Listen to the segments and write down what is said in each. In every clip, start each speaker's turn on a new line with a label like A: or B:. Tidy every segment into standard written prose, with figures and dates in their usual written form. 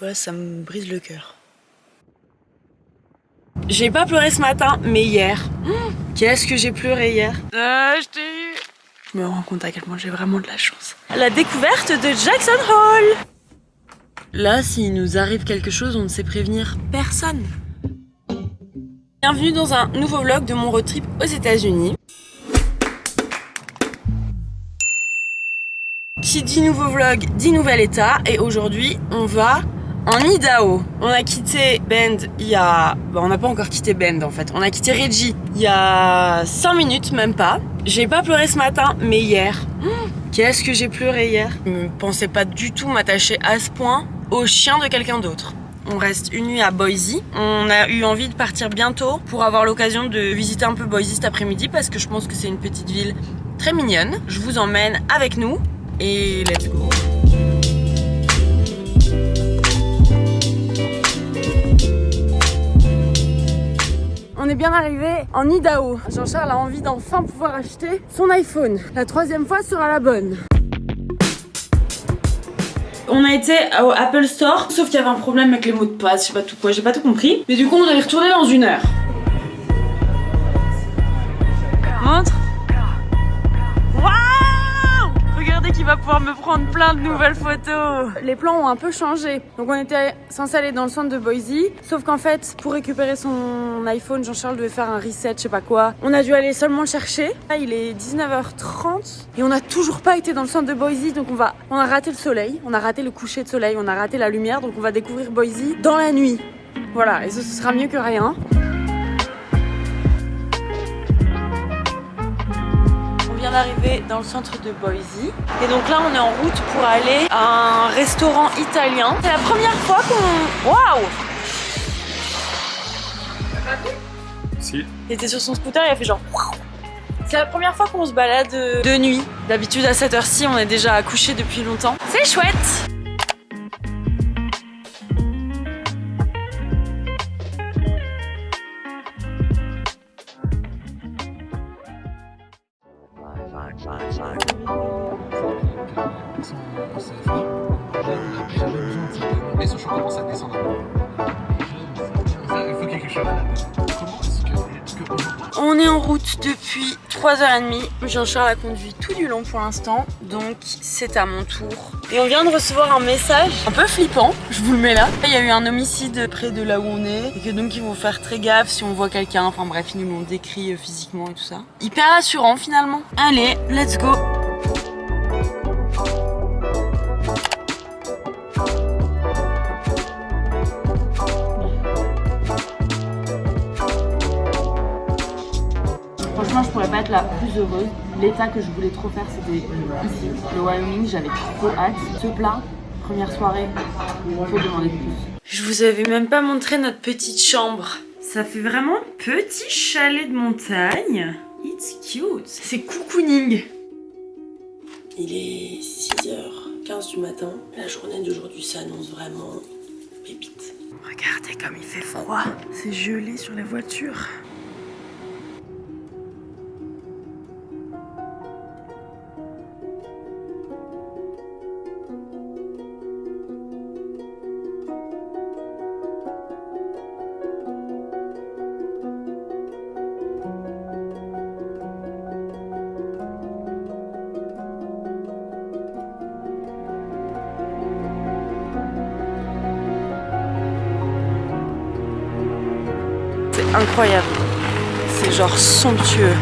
A: Voilà, ça me brise le cœur.
B: J'ai pas pleuré ce matin, mais hier. Qu'est-ce que j'ai pleuré hier. Je t'ai eu.
A: Je me rends compte à quel point j'ai vraiment de la chance.
B: La découverte de Jackson Hole. Là, s'il nous arrive quelque chose, on ne sait prévenir personne. Bienvenue dans un nouveau vlog de mon road trip aux États-Unis. Qui dit nouveau vlog dit nouvel état, et aujourd'hui on va en Idaho. On a quitté Bend il y a... on n'a pas encore quitté Bend en fait. On a quitté Reggie il y a 5 minutes, même pas. J'ai pas pleuré ce matin, mais hier. Qu'est-ce que j'ai pleuré hier. Je ne pensais pas du tout m'attacher à ce point au chien de quelqu'un d'autre. On reste une nuit à Boise. On a eu envie de partir bientôt pour avoir l'occasion de visiter un peu Boise cet après-midi parce que je pense que c'est une petite ville très mignonne. Je vous emmène avec nous et let's go. On est bien arrivé en Idaho. Jean-Charles a envie d'enfin pouvoir acheter son iPhone. La 3e fois sera la bonne. On a été au Apple Store, sauf qu'il y avait un problème avec les mots de passe, je sais pas tout quoi, j'ai pas tout compris. Mais du coup on doit y retourner dans 1 heure. Montre. Waouh! Regardez qu'il va pouvoir me prendre plein de nouvelles photos. Les plans ont un peu changé. Donc on était censé aller dans le centre de Boise, sauf qu'en fait pour récupérer son iPhone, Jean-Charles devait faire un reset, je sais pas quoi. On a dû aller seulement le chercher. Là il est 19h30 et on n'a toujours pas été dans le centre de Boise, donc on a raté le soleil, on a raté le coucher de soleil, on a raté la lumière, donc on va découvrir Boise dans la nuit. Voilà, et ce sera mieux que rien. On vient d'arriver dans le centre de Boise et donc là on est en route pour aller à un restaurant italien. C'est la première fois qu'on... Waouh!
C: Si.
B: Il était sur son scooter, il a fait genre... C'est la première fois qu'on se balade de nuit. D'habitude à cette heure-ci on est déjà couché depuis longtemps. C'est chouette! On est en route depuis 3h30. Jean-Charles a conduit tout du long pour l'instant, donc c'est à mon tour. Et on vient de recevoir un message un peu flippant, je vous le mets là. Il y a eu un homicide près de là où on est, et que donc ils vont faire très gaffe si on voit quelqu'un. Enfin bref, ils nous l'ont décrit physiquement et tout ça. Hyper rassurant finalement. Allez, let's go! Franchement, je pourrais pas être la plus heureuse. L'état que je voulais trop faire, c'était ici, le Wyoming. J'avais trop hâte. Ce plat, première soirée, faut demander plus. Je vous avais même pas montré notre petite chambre. Ça fait vraiment petit chalet de montagne. It's cute. C'est cocooning. Il est 6h15 du matin. La journée d'aujourd'hui s'annonce vraiment pépite. Regardez comme il fait froid. C'est gelé sur les voitures. C'est incroyable, c'est genre somptueux.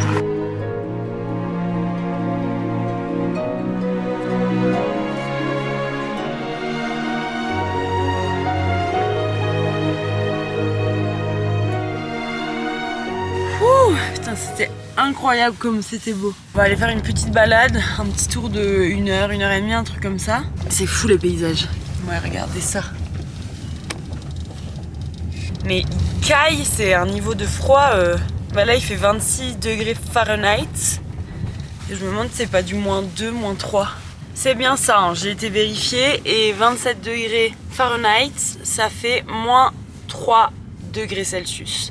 B: Ouh, putain, c'était incroyable comme c'était beau. On va aller faire une petite balade, un petit tour de 1 heure, 1 heure et demie, un truc comme ça. C'est fou les paysages. Ouais, regardez ça. Mais il caille, c'est un niveau de froid. Là, il fait 26 degrés Fahrenheit. Et je me demande si c'est pas du -2, -3. C'est bien ça, hein, j'ai été vérifiée. Et 27 degrés Fahrenheit, ça fait -3 degrés Celsius.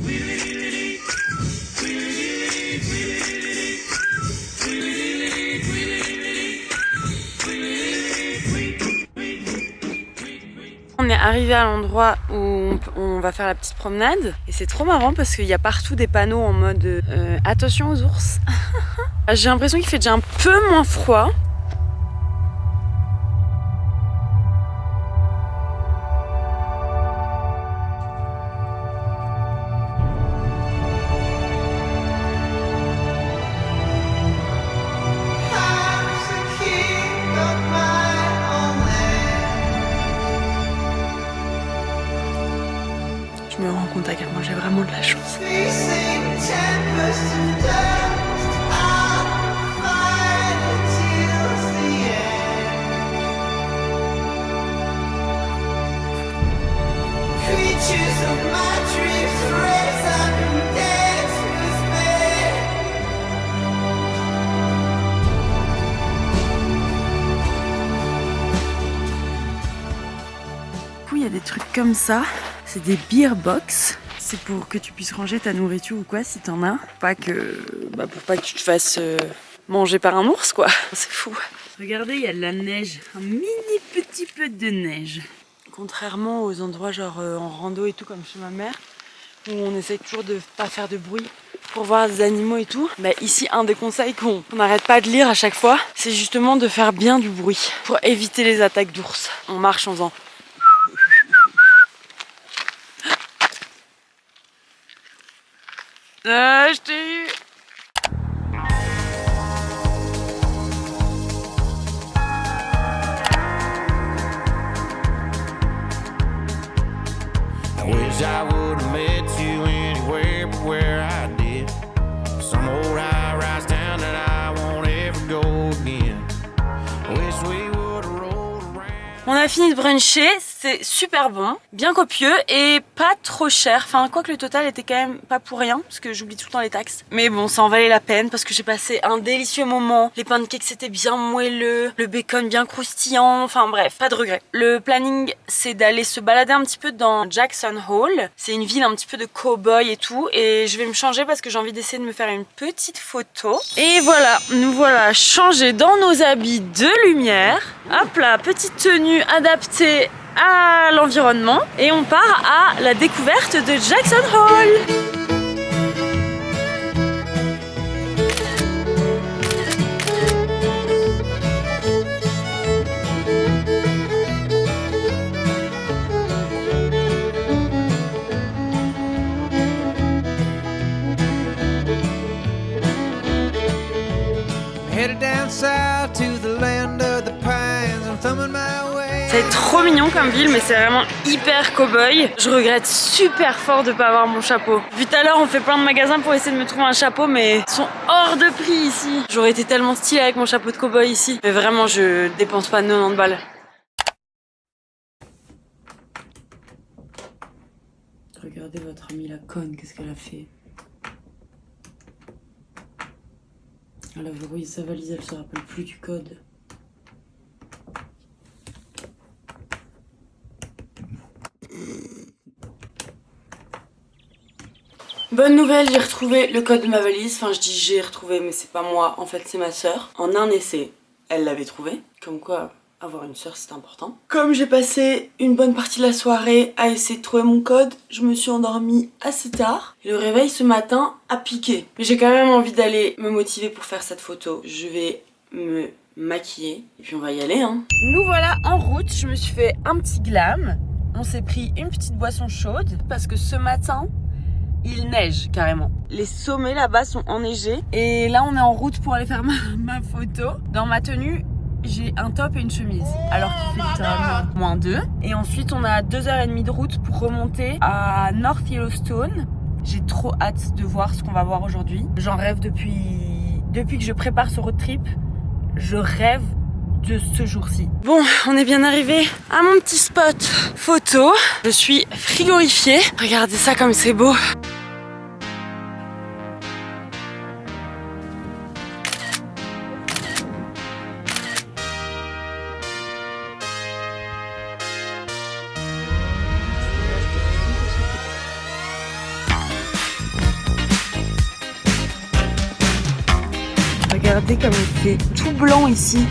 B: On on est arrivé à l'endroit où on va faire la petite promenade. Et c'est trop marrant parce qu'il y a partout des panneaux en mode attention aux ours. J'ai l'impression qu'il fait déjà un peu moins froid.
A: Je me rends compte à quel point j'ai vraiment de la chance.
B: Il y a des trucs comme ça, c'est des beer box. C'est pour que tu puisses ranger ta nourriture ou quoi si t'en as. Pas que, pour pas que tu te fasses manger par un ours quoi. C'est fou. Regardez, il y a de la neige, un mini petit peu de neige. Contrairement aux endroits genre en rando et tout comme chez ma mère, où on essaie toujours de pas faire de bruit pour voir des animaux et tout. Ici, un des conseils qu'on n'arrête pas de lire à chaque fois, c'est justement de faire bien du bruit pour éviter les attaques d'ours. On marche en faisant. Je t'ai eu.
D: I wish I would have met you anywhere but where I did. Some old high-rise town that I won't ever go again. I wish we would have rolled around.
B: On a fini de bruncher, c'est super bon, bien copieux et pas trop cher. Enfin, quoi que le total était quand même pas pour rien, parce que j'oublie tout le temps les taxes. Mais bon, ça en valait la peine parce que j'ai passé un délicieux moment. Les pancakes c'était bien moelleux, le bacon bien croustillant, enfin bref, pas de regret. Le planning, c'est d'aller se balader un petit peu dans Jackson Hole. C'est une ville un petit peu de cow-boy et tout. Et je vais me changer parce que j'ai envie d'essayer de me faire une petite photo. Et voilà, nous voilà changés dans nos habits de lumière. Hop là, petite tenue adaptée à l'environnement et on part à la découverte de Jackson Hole.
D: Headed down south to the land of the pines. I'm thumbing my way.
B: C'est trop mignon comme ville, mais c'est vraiment hyper cow-boy. Je regrette super fort de pas avoir mon chapeau. Depuis tout à l'heure, on fait plein de magasins pour essayer de me trouver un chapeau, mais ils sont hors de prix ici. J'aurais été tellement stylée avec mon chapeau de cow-boy ici. Mais vraiment, je dépense pas 90 balles. Regardez votre amie la conne, qu'est-ce qu'elle a fait? Elle a verrouillé sa valise, elle se rappelle plus du code. Bonne nouvelle, j'ai retrouvé le code de ma valise. Enfin, je dis j'ai retrouvé, mais c'est pas moi. En fait, c'est ma sœur. En un essai, elle l'avait trouvé. Comme quoi, avoir une sœur, c'est important. Comme j'ai passé une bonne partie de la soirée à essayer de trouver mon code, je me suis endormie assez tard. Et le réveil ce matin a piqué. Mais j'ai quand même envie d'aller me motiver pour faire cette photo. Je vais me maquiller et puis on va y aller hein. Nous voilà en route, je me suis fait un petit glam. On s'est pris une petite boisson chaude parce que ce matin il neige carrément. Les sommets là-bas sont enneigés et là on est en route pour aller faire ma photo. Dans ma tenue, j'ai un top et une chemise alors qu'il fait littéralement -2. Et ensuite on a 2h30 de route pour remonter à North Yellowstone. J'ai trop hâte de voir ce qu'on va voir aujourd'hui. J'en rêve depuis que je prépare ce road trip. Je rêve de ce jour-ci. Bon, on est bien arrivé à mon petit spot photo. Je suis frigorifiée. Regardez ça comme c'est beau. Regardez comme il fait tout blanc ici.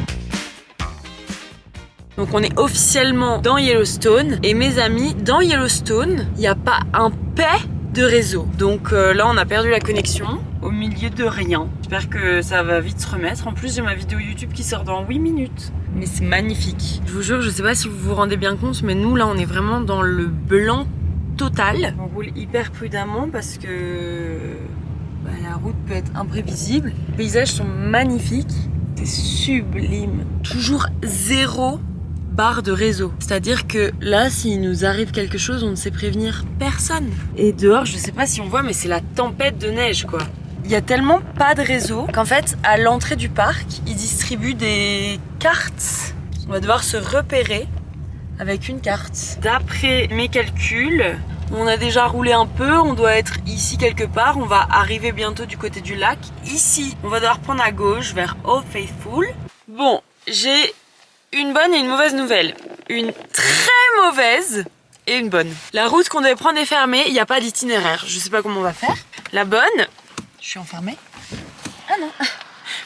B: Donc on est officiellement dans Yellowstone. Et mes amis, dans Yellowstone, il n'y a pas un paix de réseau. Donc là on a perdu la connexion au milieu de rien. J'espère que ça va vite se remettre. En plus j'ai ma vidéo YouTube qui sort dans 8 minutes. Mais c'est magnifique. Je vous jure, je sais pas si vous vous rendez bien compte, mais nous là on est vraiment dans le blanc total. On roule hyper prudemment parce que la route peut être imprévisible. Les paysages sont magnifiques. C'est sublime. Toujours 0 barre de réseau. C'est-à-dire que là, s'il nous arrive quelque chose, on ne sait prévenir personne. Et dehors, je sais pas si on voit, mais c'est la tempête de neige, quoi. Il y a tellement pas de réseau qu'en fait, à l'entrée du parc, ils distribuent des cartes. On va devoir se repérer avec une carte. D'après mes calculs, on a déjà roulé un peu, on doit être ici quelque part. On va arriver bientôt du côté du lac. Ici, on va devoir prendre à gauche vers Old Faithful. Bon, j'ai une bonne et une mauvaise nouvelle. Une très mauvaise et une bonne. La route qu'on devait prendre est fermée, il n'y a pas d'itinéraire. Je sais pas comment on va faire. La bonne, je suis enfermée. Ah non,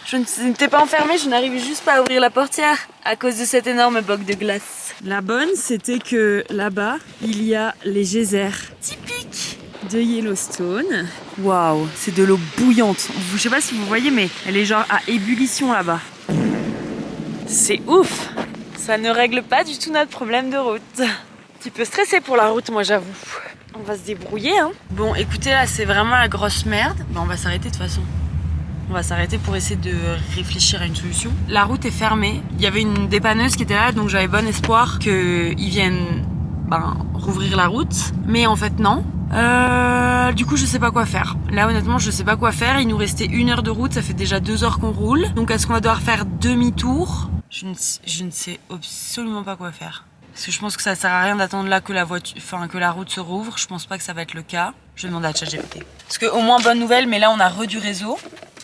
B: je n'étais pas enfermée, je n'arrivais juste pas à ouvrir la portière à cause de cet énorme bloc de glace. La bonne, c'était que là-bas, il y a les geysers typiques de Yellowstone. Waouh, c'est de l'eau bouillante. Je sais pas si vous voyez, mais elle est genre à ébullition là-bas. C'est ouf! Ça ne règle pas du tout notre problème de route. Un petit peu stressé pour la route, moi j'avoue. On va se débrouiller, hein. Bon, écoutez, là c'est vraiment la grosse merde. Bah, on va s'arrêter de toute façon. On va s'arrêter pour essayer de réfléchir à une solution. La route est fermée. Il y avait une dépanneuse qui était là, donc j'avais bon espoir qu'ils viennent rouvrir la route. Mais en fait, non. Du coup je sais pas quoi faire. Là honnêtement je sais pas quoi faire. Il nous restait 1 heure de route, ça fait déjà 2 heures qu'on roule. Donc est-ce qu'on va devoir faire demi-tour? Je ne sais absolument pas quoi faire. Parce que je pense que ça sert à rien d'attendre là que que la route se rouvre. Je pense pas que ça va être le cas. Je vais demander à ChatGPT. Parce que au moins bonne nouvelle, mais là on a du réseau.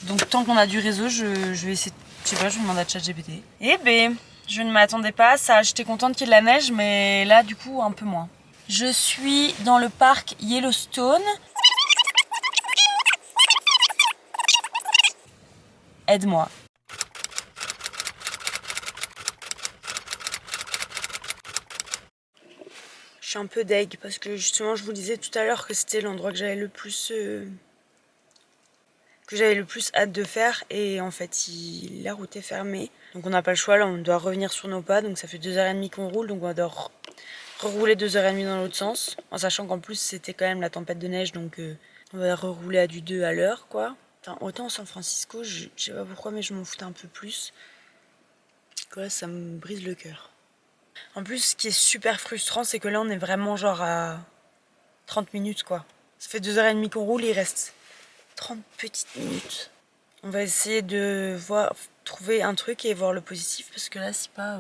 B: Donc tant qu'on a du réseau, je vais essayer. Je sais pas, je vais demander à ChatGPT. Eh ben, je ne m'attendais pas à ça. J'étais contente qu'il y ait de la neige, mais là du coup un peu moins. Je suis dans le parc Yellowstone. Aide-moi. Je suis un peu deg parce que justement je vous disais tout à l'heure que c'était l'endroit que j'avais le plus hâte de faire et en fait la route est fermée. Donc on n'a pas le choix, là on doit revenir sur nos pas, donc ça fait 2h30 qu'on roule, donc on va devoir rerouler 2h30 dans l'autre sens, en sachant qu'en plus c'était quand même la tempête de neige, donc on va rerouler à du 2 à l'heure quoi. Enfin, autant San Francisco, je sais pas pourquoi mais je m'en foutais un peu plus. Là ça me brise le cœur. En plus ce qui est super frustrant c'est que là on est vraiment genre à 30 minutes quoi. Ça fait 2h30 qu'on roule, il reste 30 petites minutes. On va essayer de trouver un truc et voir le positif parce que là c'est pas...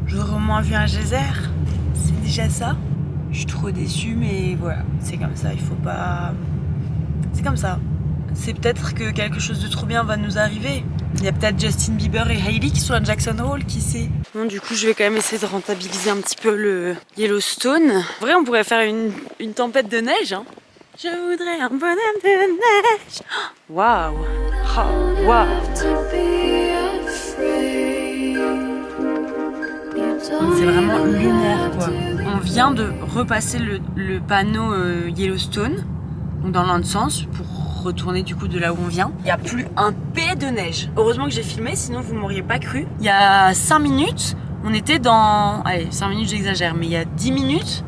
B: J'aurais au moins vu un geyser, c'est déjà ça. Je suis trop déçue mais voilà, c'est comme ça, il faut pas... C'est comme ça. C'est peut-être que quelque chose de trop bien va nous arriver. Il y a peut-être Justin Bieber et Hailey qui sont à Jackson Hole, qui sait. Bon, du coup je vais quand même essayer de rentabiliser un petit peu le Yellowstone. En vrai on pourrait faire une tempête de neige hein. Je voudrais un bonhomme de neige. Waouh! Oh, waouh! C'est vraiment lunaire quoi. On vient de repasser le panneau Yellowstone, donc dans l'autre sens, pour retourner du coup de là où on vient. Il n'y a plus un pet de neige. Heureusement que j'ai filmé, sinon vous m'auriez pas cru. Il y a 5 minutes, on était dans... Allez, 5 minutes j'exagère, mais il y a 10 minutes,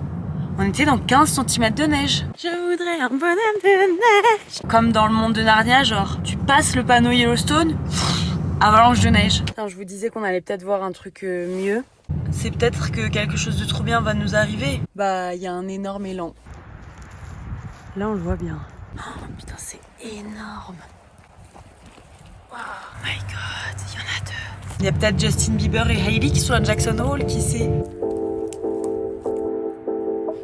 B: on était dans 15 cm de neige. Je voudrais un bonhomme de neige. Comme dans le monde de Narnia, genre, tu passes le panneau Yellowstone, avalanche de neige. Attends, je vous disais qu'on allait peut-être voir un truc mieux. C'est peut-être que quelque chose de trop bien va nous arriver. Bah, il y a un énorme élan. Là, on le voit bien. Oh putain, c'est énorme. Oh my god, il y en a 2. Il y a peut-être Justin Bieber et Hailey qui sont à Jackson Hole, qui sait.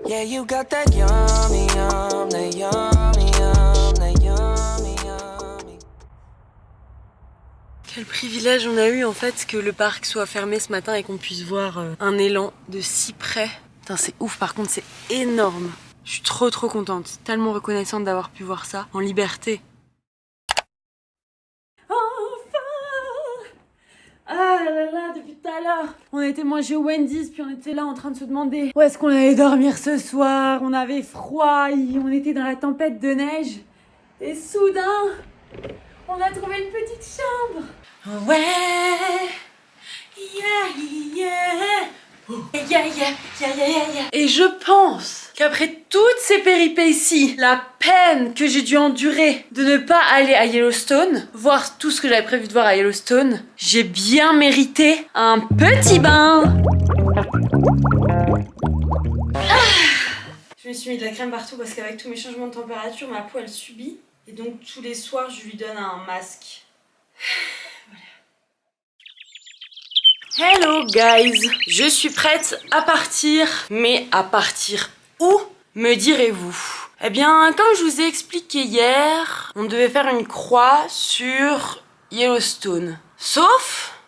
B: Yeah, you got that yummy, yum, that yummy, yum, that yummy, yummy. Quel privilège on a eu en fait que le parc soit fermé ce matin et qu'on puisse voir un élan de si près. Putain, c'est ouf, par contre c'est énorme. Je suis trop contente, tellement reconnaissante d'avoir pu voir ça en liberté. Enfin! Ah là là, depuis tout à l'heure, on été manger au Wendy's, puis on était là en train de se demander où est-ce qu'on allait dormir ce soir. On avait froid, on était dans la tempête de neige. Et soudain, on a trouvé une petite chambre. Ouais, yeah, yeah. Yeah, yeah, yeah, yeah, yeah. Et je pense qu'après toutes ces péripéties, la peine que j'ai dû endurer de ne pas aller à Yellowstone, voir tout ce que j'avais prévu de voir à Yellowstone, j'ai bien mérité un petit bain. Je me suis mis de la crème partout parce qu'avec tous mes changements de température, ma peau elle subit. Et donc tous les soirs, je lui donne un masque. Hello guys, je suis prête à partir, mais à partir où, me direz-vous? Eh bien, comme je vous ai expliqué hier, on devait faire une croix sur Yellowstone. Sauf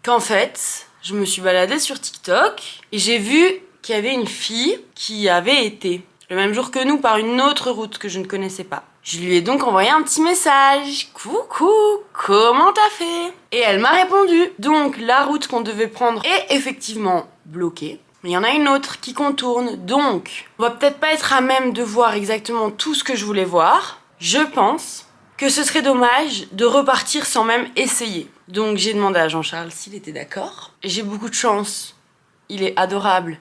B: qu'en fait, je me suis baladée sur TikTok et j'ai vu qu'il y avait une fille qui avait été le même jour que nous par une autre route que je ne connaissais pas. Je lui ai donc envoyé un petit message. Coucou, comment t'as fait? Et elle m'a répondu. Donc la route qu'on devait prendre est effectivement bloquée. Mais il y en a une autre qui contourne. Donc on va peut-être pas être à même de voir exactement tout ce que je voulais voir. Je pense que ce serait dommage de repartir sans même essayer. Donc j'ai demandé à Jean-Charles s'il était d'accord. J'ai beaucoup de chance. Il est adorable.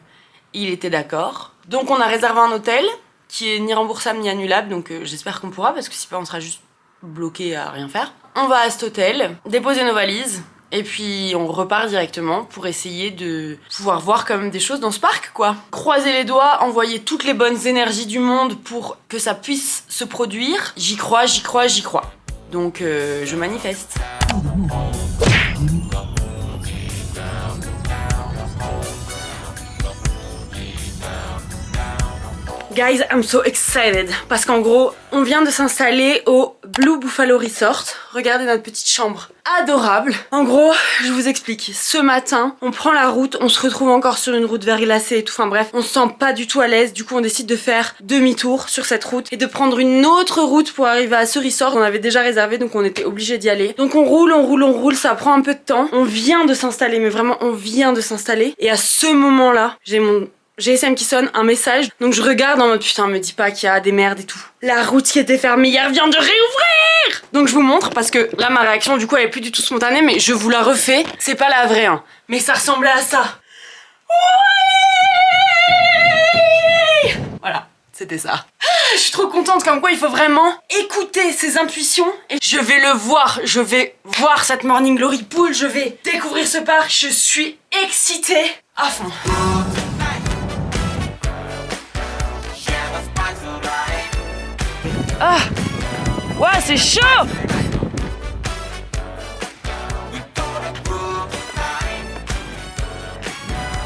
B: Il était d'accord. Donc on a réservé un hôtel qui est ni remboursable ni annulable, donc j'espère qu'on pourra, parce que si pas on sera juste bloqué à rien faire. On va à cet hôtel, déposer nos valises, et puis on repart directement pour essayer de pouvoir voir quand même des choses dans ce parc, quoi. Croiser les doigts, envoyer toutes les bonnes énergies du monde pour que ça puisse se produire. J'y crois, j'y crois, j'y crois. Donc je manifeste. Guys, I'm so excited parce qu'en gros, on vient de s'installer au Blue Buffalo Resort. Regardez notre petite chambre adorable. En gros, je vous explique. Ce matin, on prend la route, on se retrouve encore sur une route verglacée et tout. Enfin bref, on se sent pas du tout à l'aise. Du coup, on décide de faire demi-tour sur cette route et de prendre une autre route pour arriver à ce resort. On avait déjà réservé, donc on était obligé d'y aller. Donc on roule, on roule, on roule. Ça prend un peu de temps. On vient de s'installer, mais vraiment, on vient de s'installer. Et à ce moment-là, j'ai mon GSM qui sonne, un message. Donc je regarde en mode putain, me dis pas qu'il y a des merdes et tout. La route qui était fermée hier vient de réouvrir. Donc je vous montre parce que là ma réaction du coup elle est plus du tout spontanée, mais je vous la refais. C'est pas la vraie hein, mais ça ressemblait à ça. Ouais, voilà, c'était ça. Je suis trop contente, comme quoi il faut vraiment écouter ses intuitions. Et je vais le voir, je vais voir cette Morning Glory Pool, je vais découvrir ce parc. Je suis excitée à fond. Ah, ouais, c'est chaud.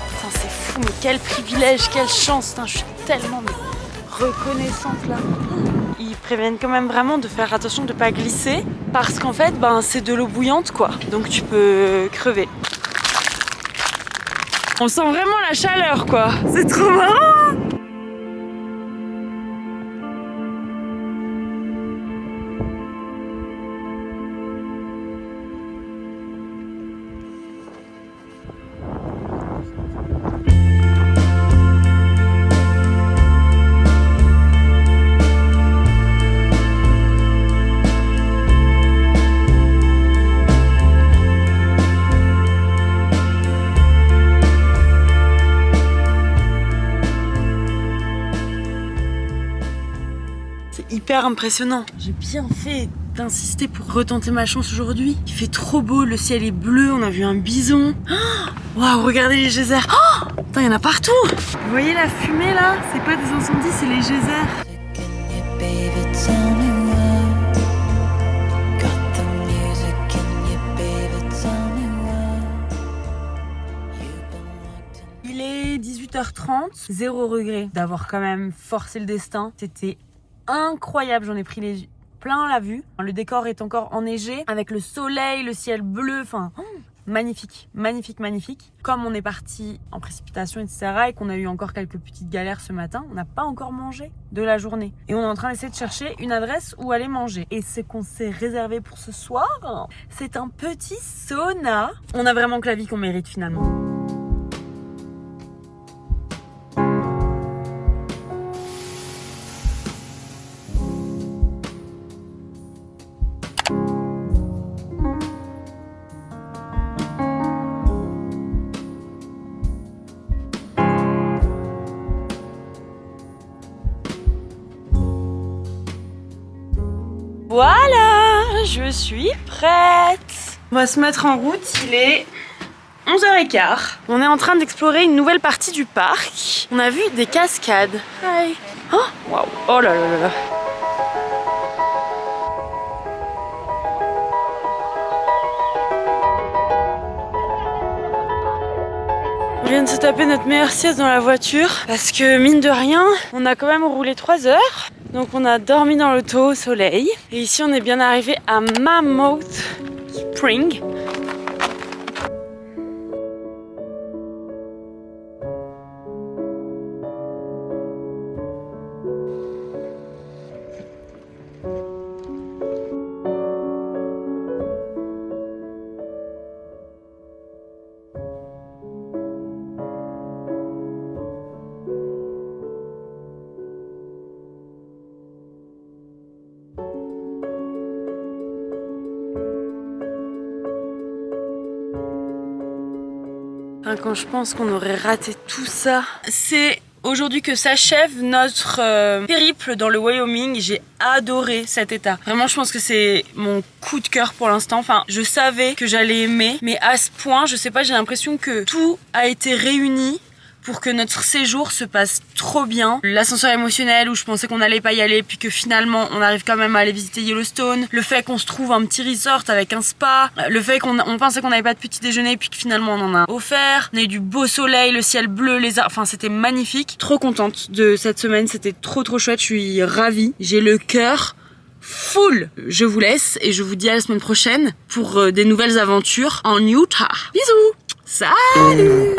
B: Putain, c'est fou, mais quel privilège, quelle chance. Putain, je suis tellement reconnaissante là. Ils préviennent quand même vraiment de faire attention de pas glisser parce qu'en fait, ben, c'est de l'eau bouillante quoi. Donc tu peux crever. On sent vraiment la chaleur quoi. C'est trop marrant. Hyper impressionnant. J'ai bien fait d'insister pour retenter ma chance aujourd'hui. Il fait trop beau, le ciel est bleu, on a vu un bison. Waouh, regardez les geysers. Oh, putain, il y en a partout. Vous voyez la fumée là? C'est pas des incendies, c'est les geysers. Il est 18h30, 0 regret d'avoir quand même forcé le destin. C'était incroyable, j'en ai pris les plein la vue. Le décor est encore enneigé avec le soleil, le ciel bleu, enfin magnifique, magnifique, magnifique. Comme on est parti en précipitation etc. et qu'on a eu encore quelques petites galères ce matin, on n'a pas encore mangé de la journée. Et on est en train d'essayer de chercher une adresse où aller manger. Et ce qu'on s'est réservé pour ce soir, c'est un petit sauna. On a vraiment que la vie qu'on mérite finalement. Voilà, je suis prête. On va se mettre en route, il est 11h15. On est en train d'explorer une nouvelle partie du parc. On a vu des cascades. Hi. Oh, waouh. Oh là là là là. On vient de se taper notre meilleure sieste dans la voiture parce que mine de rien, on a quand même roulé 3 heures. Donc on a dormi dans l'auto au soleil. Et ici on est bien arrivé à Mammoth Spring. Quand je pense qu'on aurait raté tout ça. C'est aujourd'hui que s'achève notre périple dans le Wyoming. J'ai adoré cet état. Vraiment, je pense que c'est mon coup de cœur pour l'instant. Enfin, je savais que j'allais aimer, mais à ce point, je sais pas, j'ai l'impression que tout a été réuni pour que notre séjour se passe trop bien. L'ascenseur émotionnel où je pensais qu'on n'allait pas y aller puis que finalement on arrive quand même à aller visiter Yellowstone. Le fait qu'on se trouve un petit resort avec un spa. Le fait qu'on pensait qu'on n'avait pas de petit déjeuner puis que finalement on en a offert. On a eu du beau soleil, le ciel bleu, les arbres. Enfin, c'était magnifique. Trop contente de cette semaine. C'était trop chouette. Je suis ravie. J'ai le cœur full. Je vous laisse et je vous dis à la semaine prochaine pour des nouvelles aventures en Utah. Bisous. Salut.